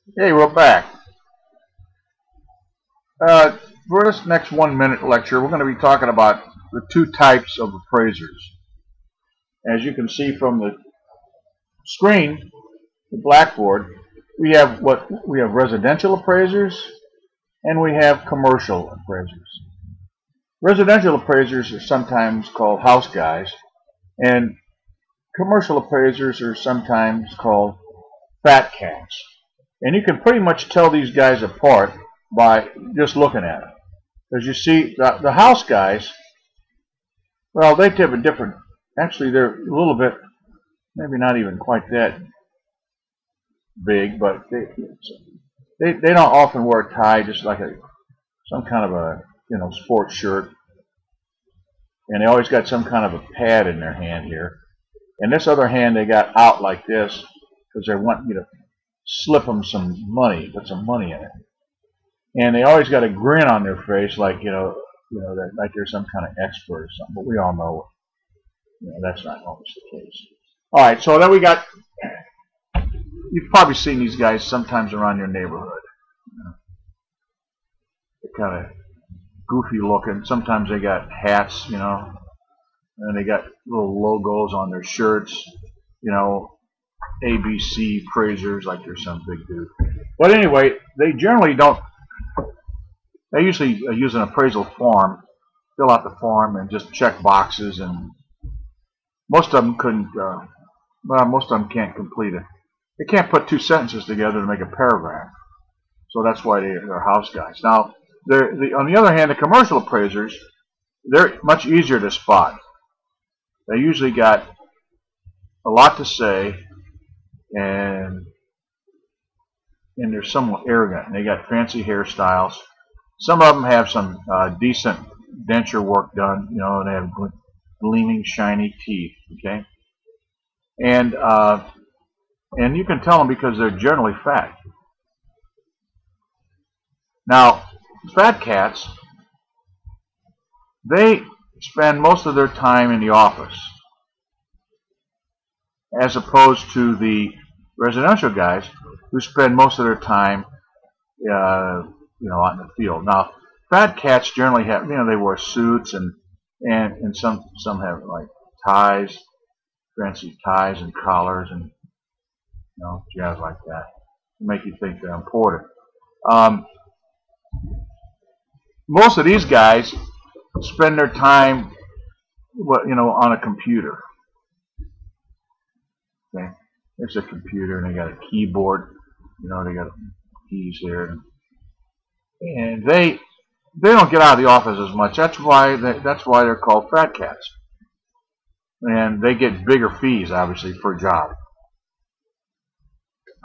Hey, we're back. For this next 1 minute lecture, we're going to be talking about the two types of appraisers. As you can see from the screen, the blackboard, we have residential appraisers and we have commercial appraisers. Residential appraisers are sometimes called house guys, and commercial appraisers are sometimes called fat cats. And you can pretty much tell these guys apart by just looking at them. As you see, the house guys, well, they have a different, actually they're a little bit, maybe not even quite that big, but they don't often wear a tie, just like some kind of a sports shirt, and they always got some kind of a pad in their hand here, and this other hand they got out like this because they want you to slip them some money, put some money in it, and they always got a grin on their face, like like they're some kind of expert or something. But we all know, that's not always the case. All right, so then we got. You've probably seen these guys sometimes around your neighborhood. They're kind of goofy looking. Sometimes they got hats, and they got little logos on their shirts, ABC appraisers, like they're some big dude. But anyway, they generally don't. They usually use an appraisal form, fill out the form, and just check boxes. And most of them couldn't. Most of them can't complete it. They can't put two sentences together to make a paragraph. So that's why they're house guys. Now, on the other hand, the commercial appraisers, they're much easier to spot. They usually got a lot to say, and they're somewhat arrogant. And they got fancy hairstyles. Some of them have some decent denture work done, and they have gleaming, shiny teeth. Okay, and you can tell them because they're generally fat. Now, fat cats, they spend most of their time in the office, as opposed to the residential guys who spend most of their time, out in the field. Now, fat cats generally have, they wear suits and some have like ties, fancy ties and collars and jazz like that to make you think they're important. Most of these guys spend their time, on a computer. Okay, there's a computer, and they got a keyboard. They got keys there, and they don't get out of the office as much. That's why they're called fat cats, and they get bigger fees, obviously, for a job.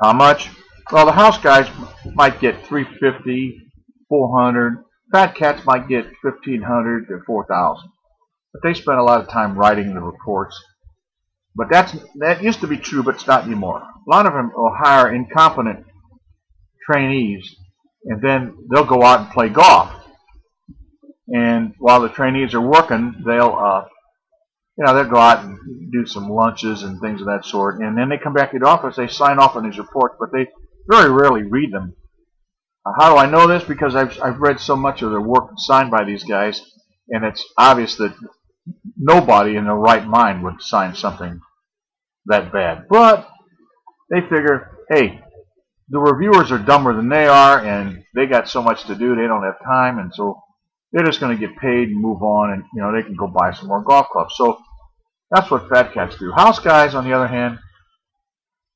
How much? Well, the house guys might get $350, $400. Fat cats might get $1,500 to $4,000. But they spend a lot of time writing the reports. But that used to be true, but it's not anymore. A lot of them will hire incompetent trainees, and then they'll go out and play golf. And while the trainees are working, they'll go out and do some lunches and things of that sort. And then they come back to the office. They sign off on these reports, but they very rarely read them. How do I know this? Because I've read so much of their work signed by these guys, and it's obvious that nobody in their right mind would sign something that bad. But they figure, hey, the reviewers are dumber than they are, and they got so much to do, they don't have time, and so they're just going to get paid and move on, and they can go buy some more golf clubs. So that's what fat cats do. House guys, on the other hand,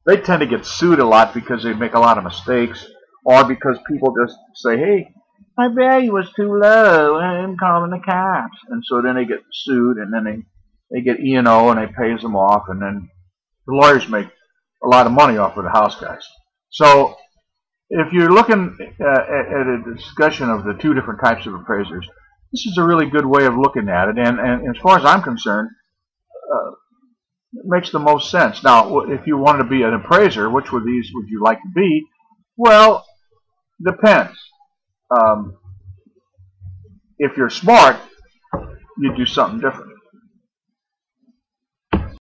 they tend to get sued a lot because they make a lot of mistakes, or because people just say, hey, my value was too low, I'm calling the cops. And so then they get sued, and then they get E&O, and they pays them off, and then the lawyers make a lot of money off of the house guys. So if you're looking at a discussion of the two different types of appraisers, this is a really good way of looking at it, and as far as I'm concerned, it makes the most sense. Now, if you wanted to be an appraiser, which of these would you like to be? Well, depends. If you're smart, you do something different.